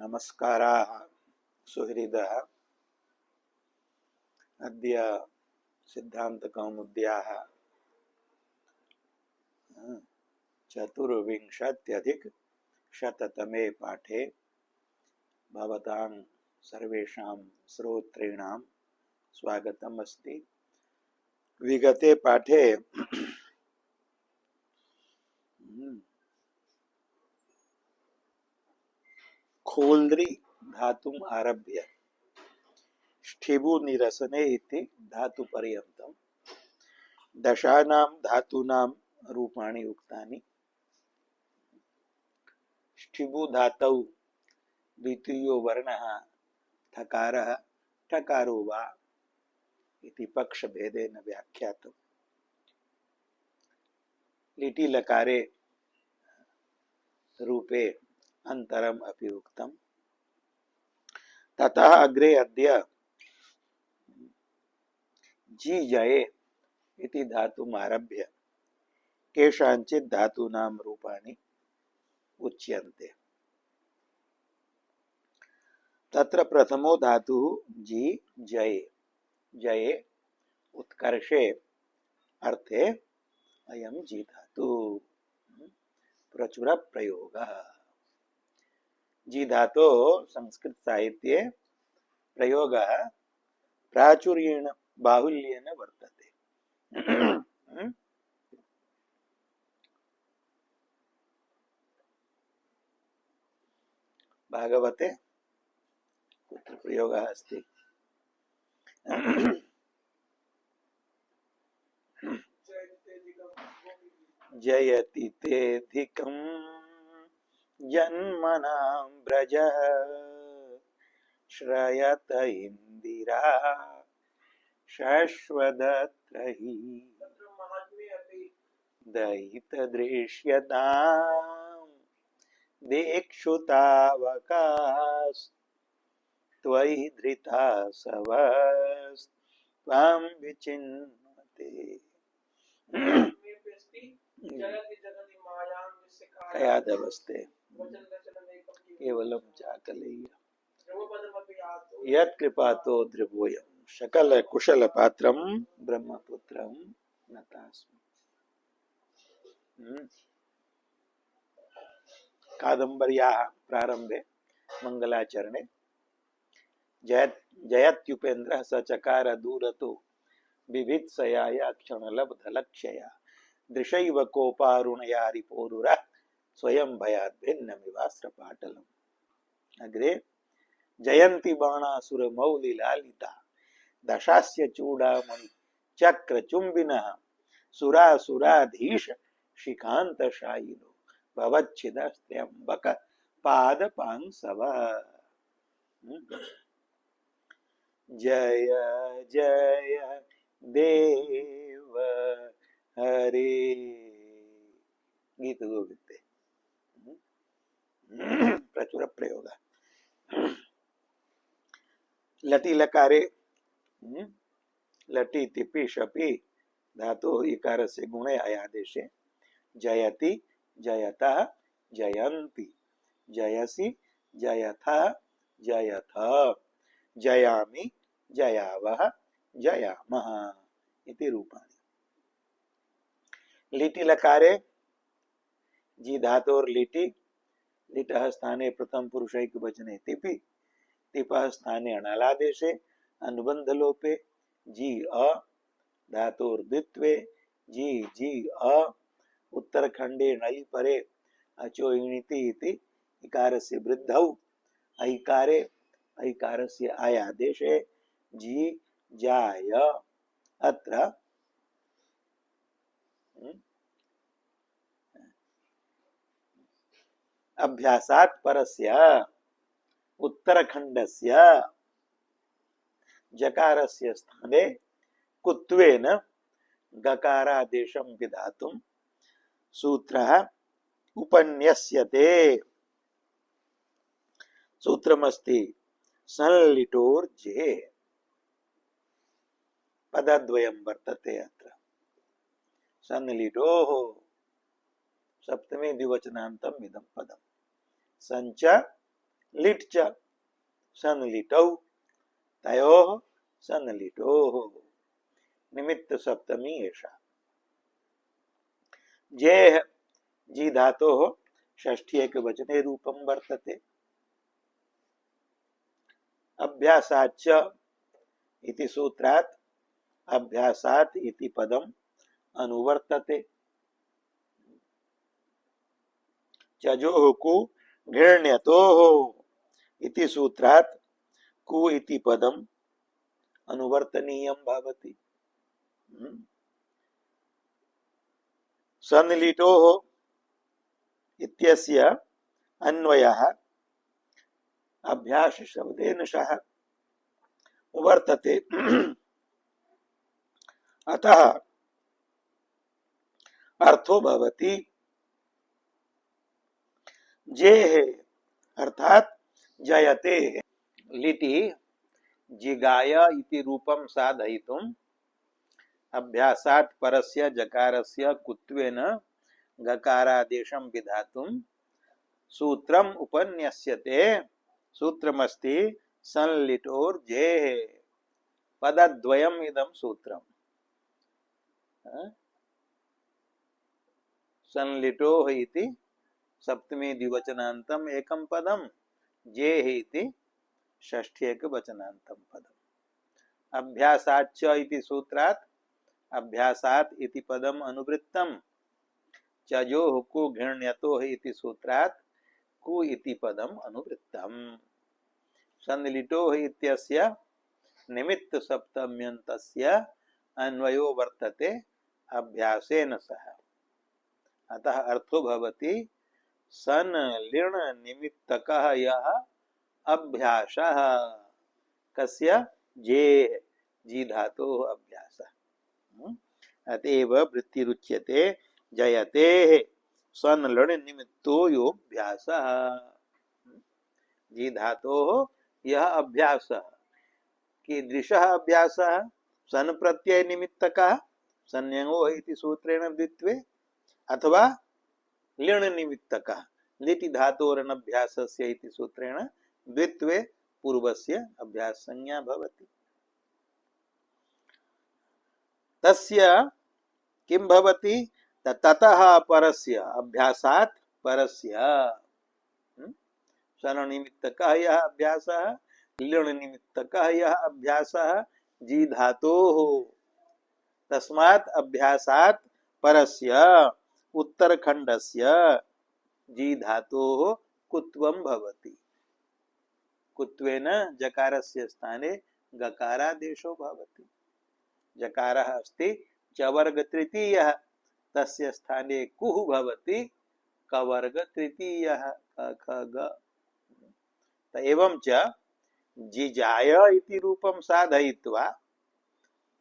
नमस्काराः सुहृदः। अद्य सिद्धान्तकौमुद्याः चतुर्विंशत्यधिकशततमे पाठे भवतां सर्वेषां श्रोतॄणां स्वागतम् अस्ति। विगते पाठे खोल्द्रि धातुम् आरभ्य ष्ठिबु निरसने इति धातुपर्यन्तं दशानां धातूनां रूपाणि उक्तानि। ष्ठिबु धातौ द्वितीयो वर्णः ठकारः ठकारो वा इति पक्षभेदेन व्याख्यातम्। लिटि लकारे रूपे अंतरम अपि उक्तम्। ततः अग्रे अद्य जी जये इति धातुम् आरभ्य केषाञ्चित् धातूनां रूपाणि उच्यन्ते। तत्र प्रथमो धातुः जी जये। जये उत्कर्षे अर्थे अयं जी धातु प्रचुर प्रयोगः। जी धातो संस्कृत साहित्ये प्रयोगः प्राचुर्येण बाहुल्येन वर्तते। भागवते कुत्र प्रयोगः अस्ति? जयति तेऽधिकं जन्मनां व्रजः श्रयत इंदिरा शश्वदत्रहि दयितदृश्यतां दिक्षुतावकास्त्वयि धृता सवस्त्वां विचिन्वते। कयादवस्ते केवलं चाकलेय यत्कृपातो ध्रुवोऽयं सकल कुशल पात्रं ब्रह्मपुत्रं नतास्मि। कादम्बर्याः प्रारम्भे मंगलाचरणे जयत्युपेन्द्रः स चकार दूरतो बिभित्सयाय क्षणलब्धलक्ष्यया दृशैव कोपारुणया रिपोरुरः स्वयं भयात् भिन्नमिवास्त्रपाटलम्। अग्रे जयन्ति बाणासुर मौलि लालिता दशास्य चूड़ामणि चक्र चुंबिनः सुरासुराधीश शिखांत शायिनो भवच्छिदस्त्र्यंबक पादपांसव। जय जय देव हरे गीत गोविंदे प्रचुर प्रयोग। लटि लकारे लटि तिपि शपि धातु इकार से गुणे आयादेशे जयति जयता जयन्ति जयसि जयथा जयथ जयामि जयावः जयामः इति रूपाणि। लिटि लकारे जी धातोर लिटि लिटः स्थाने प्रथम पुरुषैक वचने तिपि तिपः स्थाने अणालादेशे अनुबंध लोपे जी अ धातोर द्वित्वे जी जी अ उत्तरखंडे नलि परे अचो इणिति इति इकारस्य वृद्धौ ऐकारे ऐकारस्य आयादेशे जी जाय अत्र अभ्यासात् परस्य उत्तरखंडस्य जकारस्य स्थाने कुत्वेन गकारादेशं विधातुं सूत्रः उपन्यस्यते। सूत्रमस्ति संलिटोर्जे पदद्वयं वर्तते अत्र। संलिटोः सप्तमी द्विवचनान्तम् इदं पदम् संच लिट् च संलिटौ तयोः संलिटोः निमित्त सप्तमी एषा। जेः जी धातोः षष्ठी एकवचने रूपं वर्तते। अभ्यासाच्च इति सूत्रात् अभ्यासात् इति पदम् अनुवर्तते। चजोः कु घृण्यतोः इति सूत्रात् कु इति पदम् अनुवर्तनीयं भवति। संलिटोः इत्यस्य अन्वयः अभ्यास शब्देन सह वर्तते। अतः अर्थो भवति जेः अर्थात जयते। लिटि जिगाय इति रूपं साधयितुम् अभ्यासात् परस्य जकारस्य कुत्वेन गकारादेशं विधातुं सूत्रम् उपन्यस्यते। सूत्रमस्ति संलिटोर्जेः। पदद्वयम् इदं सूत्रम्। संलिटोः इति सप्तमी द्विवचनान्तम् एकं पदं, जेः इति षष्ठी एकवचनान्तं पदम्। अभ्यासाच्च इति सूत्रात् अभ्यासात् इति पदम् अनुवृत्तम्। चजोः कु घृण्यतोः इति सूत्रात् कु इति पदम् अनुवृत्तम्। संलिटोः इत्यस्य निमित्त सप्तम्यन्तस्य अन्वयो वर्तते अभ्यासेन सह। अतः अर्थो भवति सन लिण निमित्तकः यः अभ्यासः। कस्य? जे जी धातोः अभ्यासः। अतएव वृत्तिरुच्यते जयते सन लण निमित्तो योऽभ्यासः। जी धातोः यह अभ्यासः कीदृशः अभ्यासः? सन प्रत्यय निमित्तकः संयंगो इति सूत्रेण द्वित्वे, अथवा लिण निमित्तकः लिटि धातोरनभ्यासस्य इति सूत्रेण द्वित्वे पूर्वस्य अभ्यास संज्ञा भवति। तस्य किं भवति? ततः परस्य अभ्यासात् परस्य सन निमित्तकः यः अभ्यासः, लिण निमित्तकः यः अभ्यासः जी धातोः। तस्मात् अभ्यासात् परस्य उत्तरखण्डस्य जी धातोः कुत्वं भवति। कुत्वेन जकारस्य स्थाने गकारादेशो भवति। जकारः अस्ति चवर्ग तृतीयः, तस्य स्थाने कुः भवति कवर्ग तृतीयः क ख ग। एवं च जिजाय इति रूपं साधयित्वा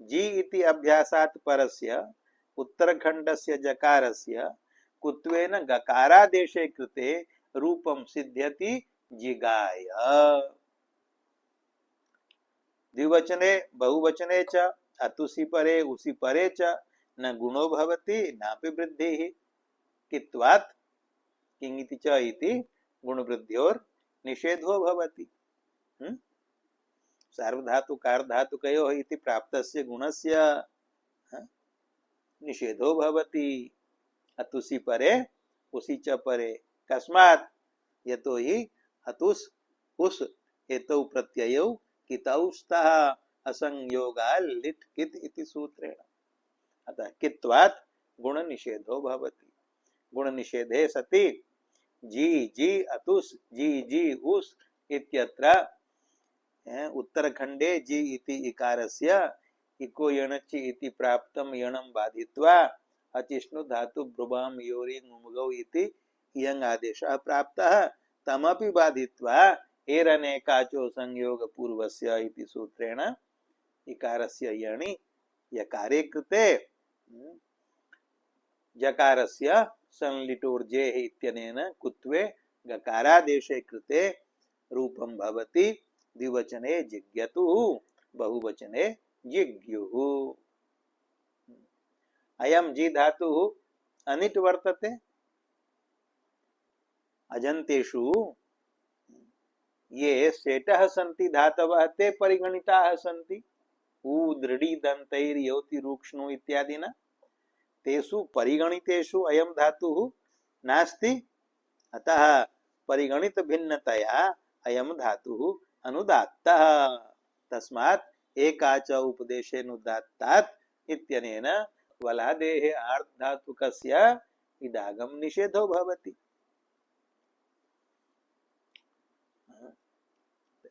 जी इति अभ्यासात् परस्य उत्तरखण्डस्य जकारस्य कुत्वेन गकारादेशे कृते रूपं सिद्ध्यति जिगाय। द्विवचने बहुवचने च अतुसि परे उसी परे च न गुणो भवति नापि वृद्धिः। कित्वात् किंगिति च इति गुणवृद्ध्योर् निषेधो भवति। सार्वधातुकारधातुकयोः इति प्राप्तस्य गुणस्य निषेधो भवति। अतुसि परे उसी च परे। कस्मात्? यतो हि अतुस् उस् एतौ प्रत्ययौ कितौ स्तः असंयोगाल् लिट् कित् इति सूत्रेण। अतः कित्वात् गुण निषेधो भवति। गुण निषेधे सति जी जी अतुस् जी जी उस् इत्यत्र उत्तरखण्डे जी इति इकारस्य इको यणचि इति प्राप्तं यणं बाधित्वा अचिष्णु धातु ब्रुवां योरि ङुमगौ इति इयङ् आदेशः प्राप्तः तमपि बाधित्वा एरनेकाचो संयोग पूर्वस्य इति सूत्रेण इकारस्य यणि यकारे कृते जकारस्य संलिटोर्जेः इत्यनेन कुत्वे गकारादेशे कृते रूपं भवति। द्विवचने जिज्ञतुः बहुवचने जिज्ञुः। अयं जी धातुः अनिट् वर्तते। अजन्तेषु ये सेटः सन्ति धातवः ते परिगणिताः सन्ति उ दृढी दन्तैर्योति रूक्ष्णो इत्यादिना तेषु परिगणितेषु अयं धातुः नास्ति अतः परिगणित भिन्नतया अयं धातुः अनुदात्तः तस्मात् एकाच उपदेशेनुदात्तात् इत्यनेन वलादेः आर्धातुकस्य इडागम निषेधो भवति।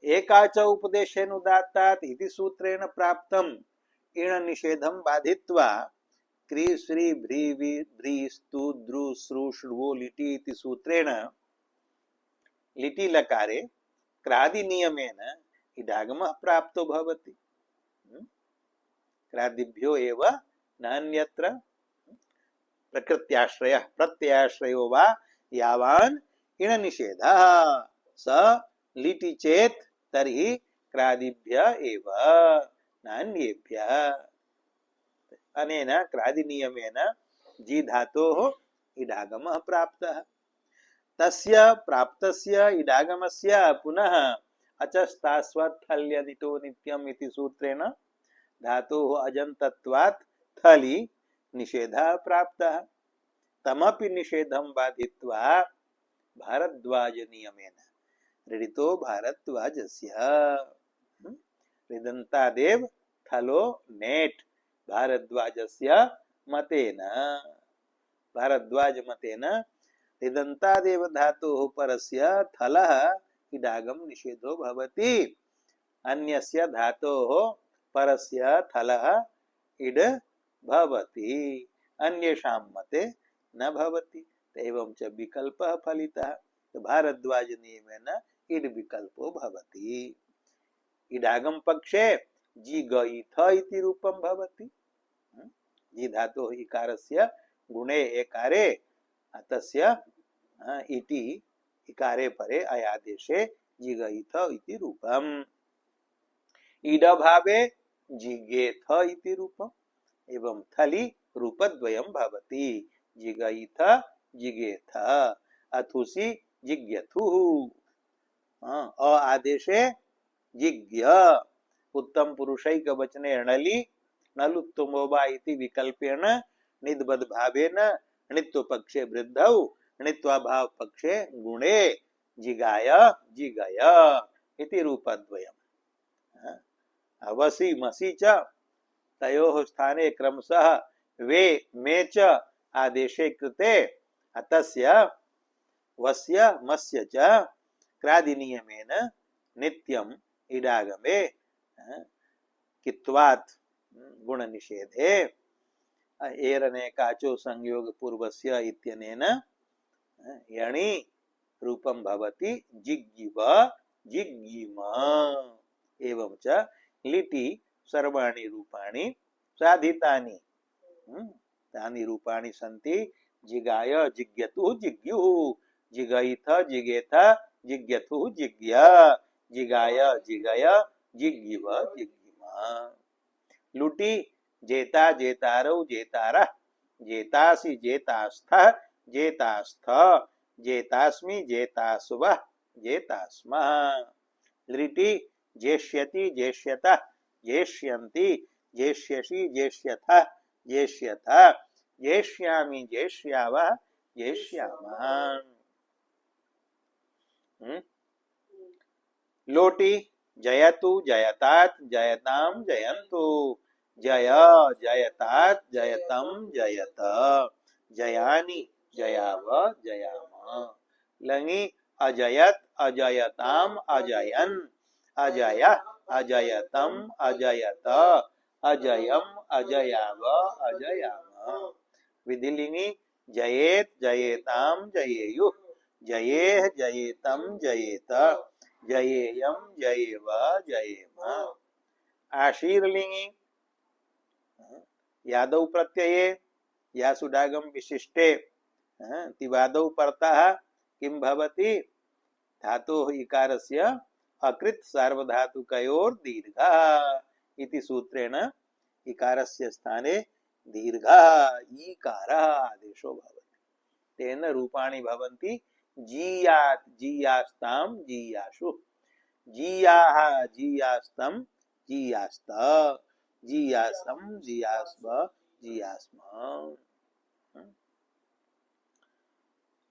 एकाच उपदेशेनुदात्तात् इति सूत्रेण प्राप्तम् इण निषेधं बाधित्वा क्री श्री भ्री भ्री स्तु द्रु श्रु श्रुवो लिटि इति सूत्रेण लिटि लकारे क्रादि नियमेन इडागमः प्राप्तो भवति। क्रादिभ्यो एव नान्यत्र प्रकृत्याश्रयः प्रत्ययाश्रयो वा यावान् इण निषेधः स लिटि चेत् तर्हि क्रादिभ्य एव नान्येभ्यः। अनेन क्रादि नियमेन जी धातोः इडागमः प्राप्तः। तस्य प्राप्तस्य इडागमस्य पुनः अचस्तास्वत्थल्यदितो नित्यम् इति सूत्रेण धातोः अजन्तत्वात् थलि निषेधः प्राप्तः। तमपि निषेधं बाधित्वा भारद्वाज नियमेन ऋडितो भारद्वाजस्य ऋदन्तादेव थलो नेट् भारद्वाजस्य मतेन भारद्वाज मतेन ऋदन्तादेव धातोः परस्य थलः इडागम निषेधो भवति। अन्यस्य धातोः परस्य थलः इड भवति अन्येषां मते न भवति। एवं च विकल्पः फलितः तो भारद्वाज नियमेन इड विकल्पो भवति। इडागम पक्षे जी गईथ इति रूपं भवति। जी धातोः इकारस्य गुणे एकारे तस्य इति इकारे परे अयादेशे जिगईथ इति रूपम्। इड भावे जिगेथ इति रूपम् एवं थलि रूपद्वयं भवति। जिगईथ जिगेथ अथुसि जिज्ञथुः अ आदेशे जिज्ञ उत्तम पुरुषैक वचने णलि नलुत्तमो वा इति विकल्पेन निद्बद् भावेन णित्व पक्षे वृद्धौ णित्वाभाव पक्षे गुणे जिगाय जिगय इति रूपद्वयम्। अवसि मसि च तयोः स्थाने क्रमशः वे मे च आदेशे कृते अतस्य वस्य मस्य च क्रादि नियमेन नित्यम् इडागमे कित्वात् गुण निषेधे एरने काचो संयोग पूर्वस्य इत्यनेन यणि रूपं भवति जिग्गिव जिग्गिम। एवं च लिटि सर्वाणि रूपाणि साधितानि तानि रूपाणि सन्ति जिगाय जिज्ञतुः जिज्ञुः जिगईथ जिगेथ जिज्ञतुः जिज्ञ जिगाय जिगय जिग्गिव जिग्गिम। लुटि जेता जेतारौ जेतारः जेतासि जेतास्थः जेतास्थ जेतास्मि जेतास्वः जेतास्मः। लिटि जेष्यति जेष्यतः जेष्यन्ति जेष्यसि जेष्यथः जेष्यथ जेष्यामि जेष्यावः जेष्यामः। लोटि जयतु जयतात् जयतां जयन्तु जय जयतात् जयतं जयत जयानि जयाव जयाम। लङि अजयत अजयताम अजयन् अजय अजयतम अजयत अजयम अजयाव अजयाम। विधिलिङि जयेत जयेताम जयेयुः जयेह जयेतं जयेत जयेयं जयेव जयेम। आशीर्लिङि यादव प्रत्यये यासुडागम विशिष्टे तिवादौ परतः किं भवति धातोः इकारस्य अकृत् सार्वधातुकयोर् दीर्घः इति सूत्रेण इकारस्य स्थाने दीर्घः ईकारः आदेशो भवति। तेन रूपाणि भवन्ति जीयात् जीयास्तां जीयाशु जियाः जियास्तम जियास्त जियासम जियास्व जियास्म।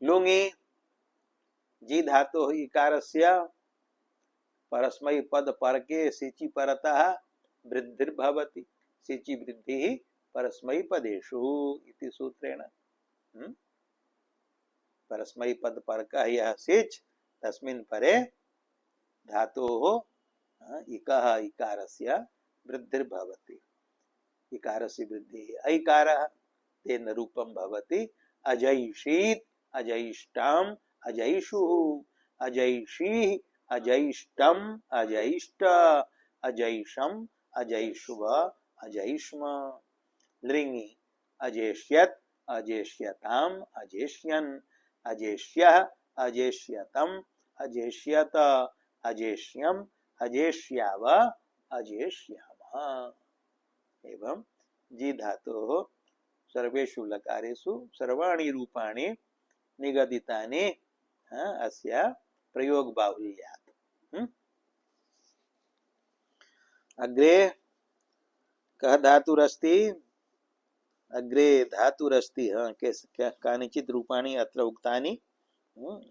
लुङि जी धातु इकारस्य परस्मै पद परके सिचि परतः वृद्धिर्भवति। सिचि वृद्धि परस्मै पदेषु इति सूत्रेण। परस्मै पद परकः यः सिच् तस्मिन् परे धातोः इकः इकारस्य वृद्धिर्भवति। इकारस्य वृद्धिः ऐकारः तेन रूपं भवति अजैषीत् अजैष्टाम् अजैषुः अजैषीः अजैष्टम् अजैष्ट अजैषम् अजैषुव अजैष्म। लृङि अजेष्यत् अजेष्यताम् अजेष्यन् अजेष्यः अजेष्यतम् अजेष्यत अजेष्यम् अजेष्याव अजेष्यामः। एवं जी धातोः सर्वेषु लकारेषु सर्वाणि रूपाणि निगदितानि अस्य प्रयोग बाहुल्यात्। अग्रे कः धातुरस्ति? अग्रे धातुरस्ति कानिचित् रूपाणि अत्र उक्तानि।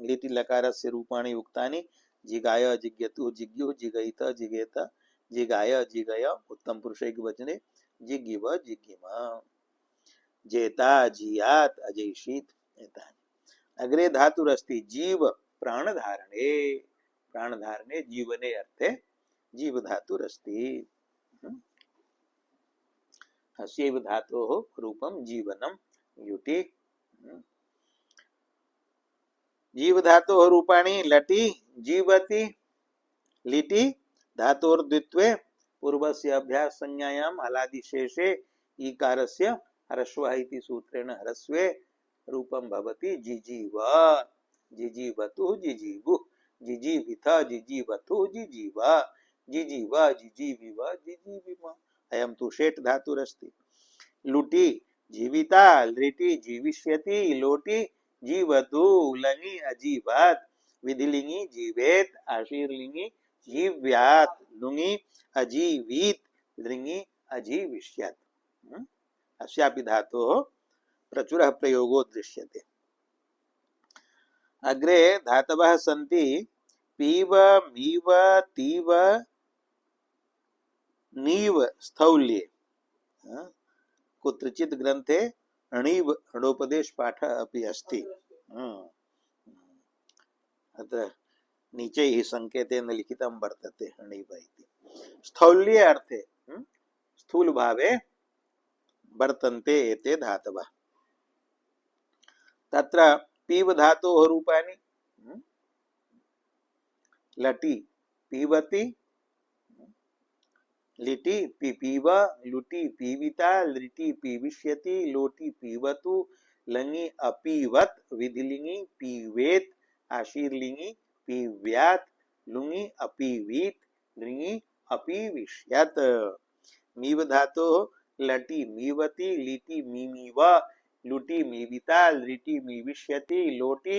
लिटि लकारस्य रूपाणि उक्तानि। जिगाय जिज्ञतु जिज्ञुः जिगयित जिगेत जिगाय जिगय उत्तम पुरुष एकवचने जिज्ञिव जिज्ञिम जेता जियात् अजैषीत् एतानि। अग्रे धातुरस्ति जीव प्राणधारणे। प्राणधारणे जीवने अर्थे जीव धातुरस्ति। अस्यैव धातोः रूपं जीवनं युटि। जीव धातोः रूपाणि लटि जीवति लिटि धातोर्द्वित्वे पूर्वस्य अभ्यास संज्ञायाम् हलादिशेषे ईकारस्य ह्रस्वः इति सूत्रेण ह्रस्वे रूपं भवति जिजीव जिजीवतु जिजीवुः जिजीविथ जिजीवतु जिजीव जिजीव जिजीविव जिजीविम। अयं तु षेट् धातुरस्ति। लुटि जीविता लृटि जीविष्यति लोटि जीवतु लङि अजीवत् विधिलिङि जीवेत् आशीर्लिङि जीव्यात् लुङि अजीवीत् लृङि अजीविष्यत्। अस्यापि धातोः प्रचुरः प्रयोगो दृश्यते। अग्रे धातवः सन्ति पीव मीव तीव नीव स्थौल्ये। कुत्रचित् ग्रन्थे णीव णोपदेश पाठः अपि अस्ति। अत्र नीचे ही संकेतेन लिखितं वर्तते णीव इति। स्थौल्ये अर्थे स्थूल भावे वर्तन्ते एते धातवः। तत्र पीव धातोः रूपाणि लटि पीवति लिटि पिपीव लुटि पीविता लृटि पीविष्यति लोटि पीवतु लङि अपीवत् विधिलिङि पीवेत् आशीर्लिङि पीव्यात् लुङि अपीवीत् लृङि अपीविष्यत्। मीव धातोः लटि मीवति लिटि मीमीव लुटि मीविता लृटि मीविष्यति लोटि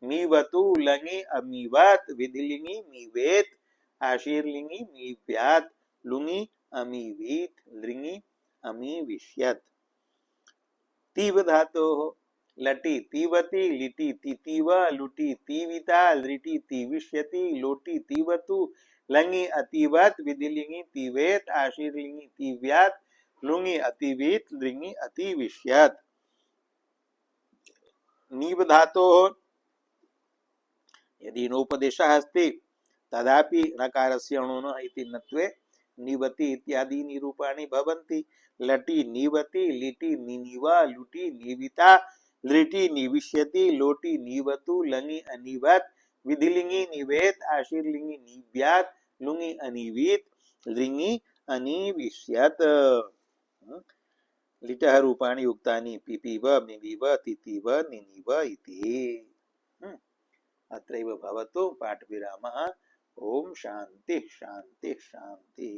मीवतु लङि अमीवत् विधिलिङि मीवेत् आशीर्लिङि मीव्यात् लुङि अमीवीत् लृङि अमीविष्यत्। तीव धातोः लटि तीवति लिटि तितीव लुटि तीविता लृटि तीविष्यति लोटि तीवतु लङि अतीवत् विधिलिङि तीवेत् आशीर्लिङि तीव्यात् लुङि अतीवीत् लृङि अतीविष्यत्। नीव धातोः यदि नोपदेशः अस्ति तदापि नकारस्य अणुनः इति नत्वे निवति इत्यादीनि रूपाणि भवन्ति। लटि निवति लिटि निनिव लुटि निविता लृटि निविष्यति लोटि निवतु लङि अनिवत् विधिलिङि निवेत् आशीर्लिङि निव्यात् लुङि अनिवीत् लृङि अनिविष्यत्। लिटः रूपाणि उक्तानि पिपीव मिमीव तितीव निनिव इति। अत्रैव भवतु पाठविरामः। ओम शांति शांति शांति।